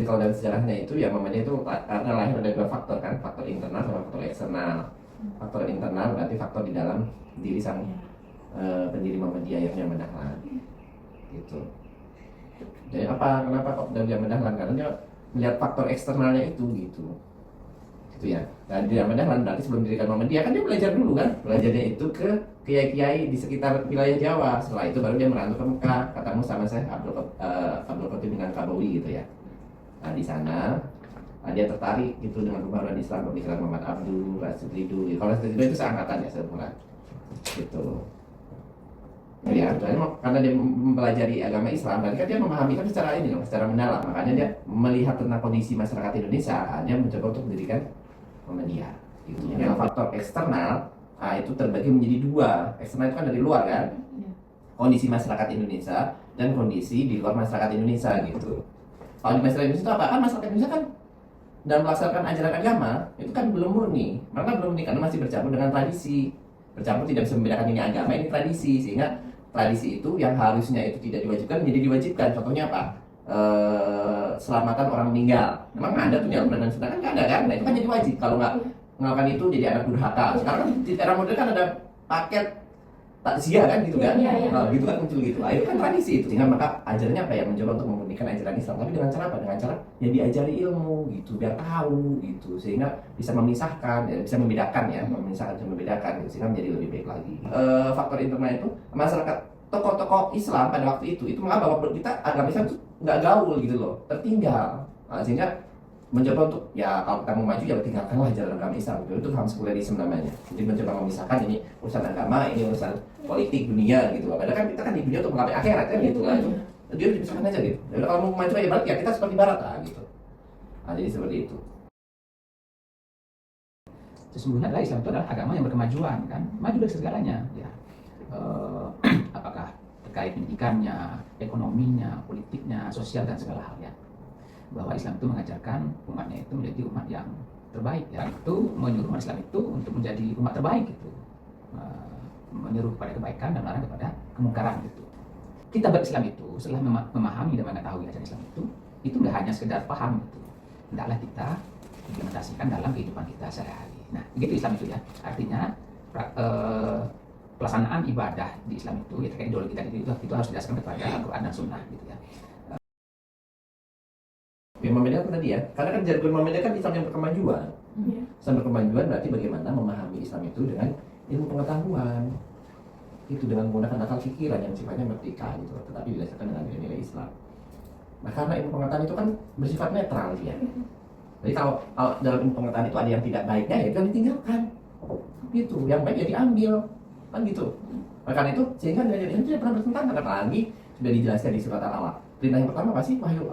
kalau dari sejarahnya itu ya Muhammadiyah itu karena lahir dari dua faktor kan, faktor internal sama faktor eksternal. Faktor internal berarti faktor di dalam diri sang pendiri Muhammadiyah yaitu Muhammad Dahlan gitu. Jadi kenapa kok dari Muhammad Dahlan? Karena dia melihat faktor eksternalnya itu gitu ya. Dan di Muhammad Dahlan berarti sebelum dirikan Muhammadiyah kan dia belajar dulu kan, belajarnya itu ke kiai-kiai di sekitar wilayah Jawa. Setelah itu baru dia merantau ke Mekah, ketemu sama Syekh Abdul Qadir Minangkabawi gitu ya. Nah di sana dia tertarik gitu dengan pembaruan Islam, pemikiran Muhammad Abduh, Rasul Ridho. Kalau Rasul Ridho itu seangkatan ya sebenarnya gitu. Ya, karena dia mempelajari agama Islam, berarti kan dia memahami kan secara ini loh, secara mendalam. Makanya dia melihat tentang kondisi masyarakat Indonesia, dia mencoba untuk mendirikan Muhammadiyah. Gitu. Yang faktor eksternal itu terbagi menjadi dua. Eksternal itu kan dari luar kan, kondisi masyarakat Indonesia dan kondisi di luar masyarakat Indonesia gitu. Kalau di masyarakat Indonesia itu apa? Kan masyarakat Indonesia kan dalam melaksanakan ajaran agama itu kan belum murni, mereka belum murni karena masih bercampur dengan tradisi. Bercampur tidak bisa membedakan ini agama, ini tradisi, sehingga tradisi itu yang harusnya itu tidak diwajibkan menjadi diwajibkan. Contohnya apa? Selamatan orang meninggal. Memang ada tuh dalam dan sedangkan nggak ada kan? Nah itu kan jadi wajib. Kalau nggak melakukan itu jadi anak durhaka. Sekarang kan di era modern kan ada paket takziah kan gitu kan? Nah, gitu kan muncul gitu. Nah, itu kan tradisi itu. Sehingga maka ajarannya apa ya? Mencoba untuk memurnikan ajaran Islam. Tapi dengan cara apa? Dengan cara yang diajari ilmu gitu, biar tahu gitu. Sehingga bisa memisahkan, ya, bisa membedakan ya, memisahkan dan membedakan gitu. Sehingga menjadi lebih baik lagi. Faktor internal itu masyarakat tokoh-tokoh Islam pada waktu itu mengapa bahwa kita agama Islam itu nggak gaul gitu loh, tertinggal. Nah, sehingga mencoba untuk ya kalau kita mau maju ya tinggalkanlah jalan agama Islam gitu. Itu paham sekularisme namanya. Jadi mencoba memisahkan ini urusan agama, ini urusan politik dunia gitu. Padahal kan kita kan di dunia untuk menggapai akhirat kan gitu lah. Dia dipisahkan aja gitu. Jadi kalau mau maju ya berarti ya kita seperti barat lah gitu. Nah, jadi seperti itu. Sesungguhnya adalah Islam itu adalah agama yang berkemajuan kan, maju dari segalanya ya. Apakah terkait pendidikannya, ekonominya, politiknya, sosial dan segala hal ya. Bahwa Islam itu mengajarkan umatnya itu menjadi umat yang terbaik ya. Itu menyuruh umat Islam itu untuk menjadi umat terbaik gitu. Menyuruh kepada kebaikan dan melarang kepada kemungkaran gitu. Kita berislam itu setelah memahami dan mengetahui ajaran Islam itu nggak hanya sekedar paham gitu. Hendaklah kita implementasikan dalam kehidupan kita sehari-hari. Nah, begitu Islam itu ya. Artinya pelaksanaan ibadah di Islam itu ya terkait ideologi tadi itu harus didasarkan kepada Al-Quran dan Sunnah gitu ya. Muhammadiyah kan tadi ya, karena kan jargon Muhammadiyah kan Islam yang berkemajuan. Islam berkemajuan berarti bagaimana memahami Islam itu dengan ilmu pengetahuan, itu dengan menggunakan akal pikiran yang sifatnya merdeka gitu, tetapi didasarkan dengan nilai-nilai Islam. Nah, karena ilmu pengetahuan itu kan bersifat netral dia. Jadi kalau dalam ilmu pengetahuan itu ada yang tidak baiknya ya itu ditinggalkan, gitu. Yang baik ya diambil, kan gitu. Nah, karena itu sehingga nilai-nilai itu tidak pernah bertentangan, apalagi sudah dijelaskan di surat Al-Alaq. Perintah yang pertama pasti wahyu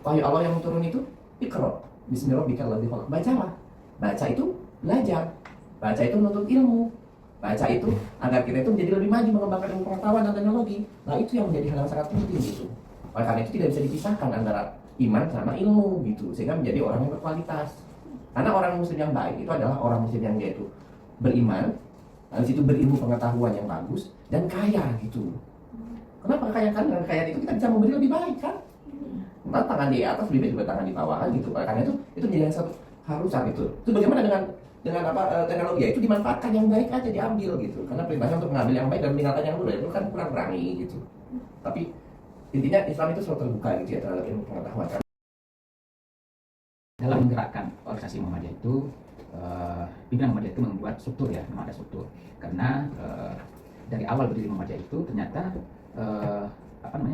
Allah yang turun itu Iqra Bismillahirrahmanirrahim. Bacalah. Baca itu belajar. Baca itu menuntut ilmu. Baca itu agar kita itu menjadi lebih maju mengembangkan ilmu pengetahuan dan teknologi. Nah, itu yang menjadi hal yang sangat penting gitu. Oleh karena itu tidak bisa dipisahkan antara iman sama ilmu gitu, sehingga menjadi orang yang berkualitas. Karena orang muslim yang baik itu adalah orang muslim yang dia itu beriman, dan situ berilmu pengetahuan yang bagus dan kaya gitu. Kenapa kaya? Kan dengan kekayaan itu kita bisa memberi lebih baik kan? Nah, tangan di atas lebih baik juga tangan di bawah kan gitu. Karena itu menjadi satu harusan itu. Itu bagaimana dengan teknologi ya, itu dimanfaatkan yang baik aja diambil gitu. Karena perintahnya untuk mengambil yang baik dan meninggalkan yang buruk itu kan kurang-kurangi gitu. Tapi intinya Islam itu selalu terbuka gitu ya terhadap ilmu pengetahuan kan. Dalam menggerakkan organisasi Muhammadiyah itu pimpinan Muhammadiyah itu membuat struktur ya, memang ada struktur. Karena dari awal berdiri Muhammadiyah itu ternyata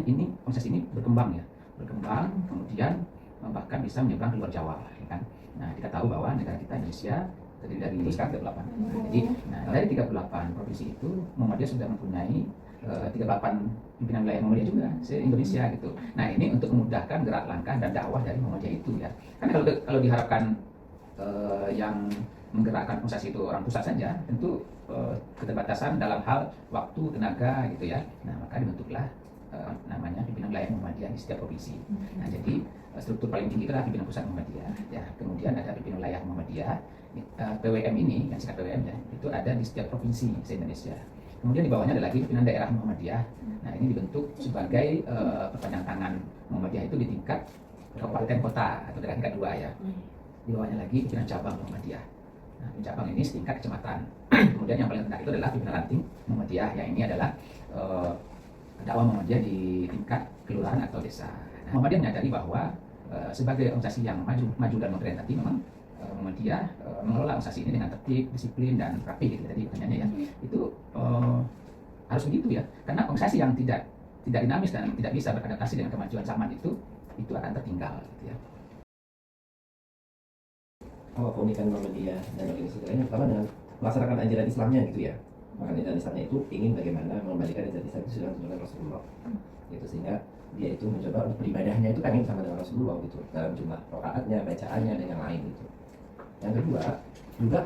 ini organisasi ini berkembang, kemudian bahkan bisa menyeberang ke luar Jawa, ya kan? Nah, kita tahu bahwa negara kita Indonesia terdiri dari sekarang 38. Jadi, dari 38 provinsi itu Muhammadiyah sudah mempunyai 38 pimpinan wilayah Muhammadiyah juga se-Indonesia gitu. Nah, ini untuk memudahkan gerak langkah dan dakwah dari Muhammadiyah itu ya. Karena kalau diharapkan yang menggerakkan organisasi itu orang pusat saja, tentu keterbatasan dalam hal waktu, tenaga gitu ya. Nah, maka dibentuklah namanya pimpinan wilayah Muhammadiyah di setiap provinsi. Nah, jadi struktur paling tinggi itu adalah pimpinan pusat Muhammadiyah. Ya, kemudian ada pimpinan wilayah Muhammadiyah. PWM ini, yang singkat PWM ya, itu ada di setiap provinsi se-Indonesia. Kemudian di bawahnya ada lagi pimpinan daerah Muhammadiyah. Nah, ini dibentuk sebagai perpanjangan tangan Muhammadiyah itu di tingkat kabupaten kota atau daerah tingkat 2 ya. Di bawahnya lagi pimpinan cabang Muhammadiyah. Nah, cabang ini setingkat kecamatan. Kemudian yang paling rendah itu adalah pimpinan ranting Muhammadiyah, yang ini adalah dakwah Muhammadiyah di tingkat kelurahan atau desa. Nah, Muhammadiyah menyadari bahwa sebagai organisasi yang maju dan modern tadi, memang Muhammadiyah mengelola organisasi ini dengan tertib, disiplin, dan rapi gitu tadi pertanyaannya ya. Itu harus begitu ya, karena organisasi yang tidak dinamis dan tidak bisa beradaptasi dengan kemajuan zaman itu akan tertinggal gitu ya. Keunikan Muhammadiyah dan organisasi lainnya pertama dengan melaksanakan ajaran Islamnya gitu ya. Maka ajaran Islamnya itu ingin bagaimana mengembalikan ajaran Islam itu dengan Rasulullah. Gitu, sehingga dia itu mencoba untuk beribadahnya itu kan sama dengan Rasulullah gitu, dalam jumlah rakaatnya, bacaannya, dan yang lain gitu. Yang kedua juga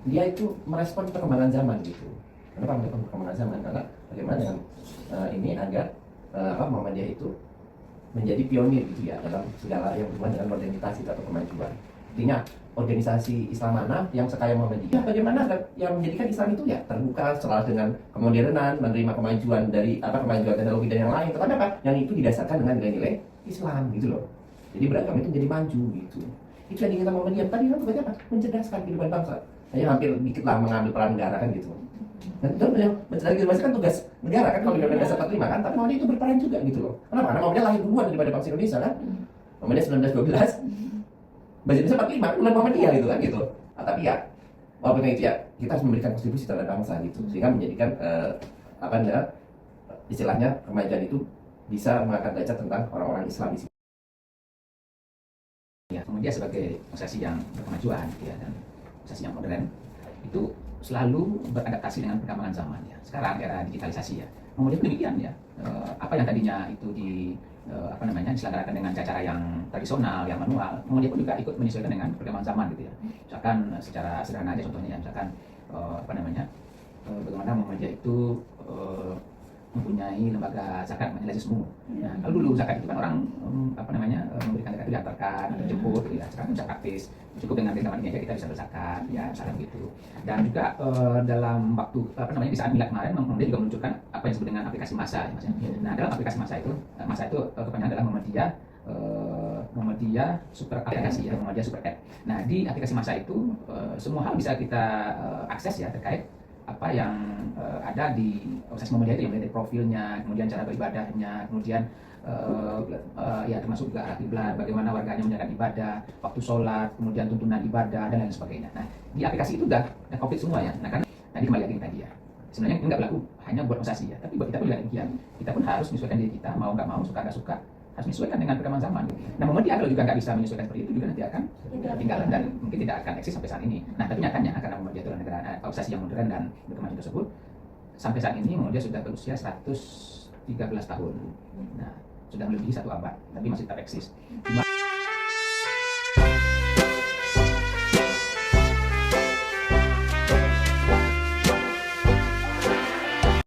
dia itu merespon perkembangan zaman gitu. Kenapa merespon perkembangan zaman? Karena bagaimana dengan ini agar Muhammadiyah itu menjadi pionir gitu ya dalam segala yang berhubungan dengan modernitas itu atau kemajuan. Artinya organisasi Islam mana yang sekaya Muhammadiyah, bagaimana yang menjadikan Islam itu ya terbuka selaras dengan kemodernan, menerima kemajuan dari kemajuan teknologi dan yang lain, tetapi yang itu didasarkan dengan nilai-nilai Islam gitu loh. Jadi beragama itu menjadi maju gitu. Itu yang diinginkan Muhammadiyah. Tadi kan tugasnya apa? Mencerdaskan kehidupan bangsa. Hanya hampir dikit lah mengambil peran negara kan gitu. Dan itu mencerdaskan kehidupan bangsa kan tugas negara kan kalau di Undang-Undang Dasar 45 kan, tapi Muhammadiyah itu berperan juga gitu loh. Kenapa? Karena Muhammadiyah lahir duluan daripada bangsa Indonesia kan. Muhammadiyah 1912. Bahasa Indonesia 45 bulan Muhammadiyah gitu kan gitu. Tapi ya walaupun itu ya kita harus memberikan kontribusi terhadap bangsa gitu, sehingga menjadikan istilahnya kemajuan itu bisa mengangkat derajat tentang orang-orang Islam di sini. Ya, kemudian sebagai organisasi yang berkemajuan ya, dan organisasi yang modern itu selalu beradaptasi dengan perkembangan zaman ya. Sekarang era digitalisasi ya. Kemudian demikian ya. Apa yang tadinya itu diselenggarakan dengan cara yang tradisional, yang manual, kemudian pun juga ikut menyesuaikan dengan perkembangan zaman gitu ya. Misalkan secara sederhana aja contohnya ya, misalkan bagaimana Muhammadiyah itu mempunyai lembaga zakat namanya Lazismu. Nah, kalau dulu zakat itu kan orang memberikan zakat itu diantarkan atau dijemput gitu ya. Sekarang bisa praktis, cukup dengan rekaman ini aja kita bisa berzakat ya, misalkan gitu. Dan juga dalam waktu di saat Milad kemarin dia juga menunjukkan apa yang disebut dengan aplikasi massa ya, Mas ya. Nah, dalam aplikasi massa itu kepanjangan adalah Muhammadiyah Super Aplikasi ya, Muhammadiyah Super App. Nah, di aplikasi massa itu semua hal bisa kita akses ya, terkait apa yang ada di organisasi Muhammadiyah itu, yang dari profilnya, kemudian cara beribadahnya, kemudian ya termasuk juga arah kiblat, bagaimana warganya menjalankan ibadah, waktu sholat, kemudian tuntunan ibadah dan lain sebagainya. Nah, di aplikasi itu udah komplit semua ya. Nah, kan tadi kembali lagi tadi ya. Sebenarnya ini nggak berlaku hanya buat organisasi ya, tapi buat kita pun juga demikian. Kita pun harus menyesuaikan diri kita, mau nggak mau, suka nggak suka, harus menyesuaikan dengan perkembangan zaman. Nah, Muhammadiyah kalau juga nggak bisa menyesuaikan seperti itu, juga nanti akan ketinggalan dan mungkin tidak akan eksis sampai saat ini. Nah, tapi nyatanya karena Muhammadiyah itu adalah organisasi yang modern dan berkemajuan tersebut, sampai saat ini Muhammadiyah sudah berusia 113 tahun. Nah, sudah melebihi 1 abad, tapi masih tetap eksis.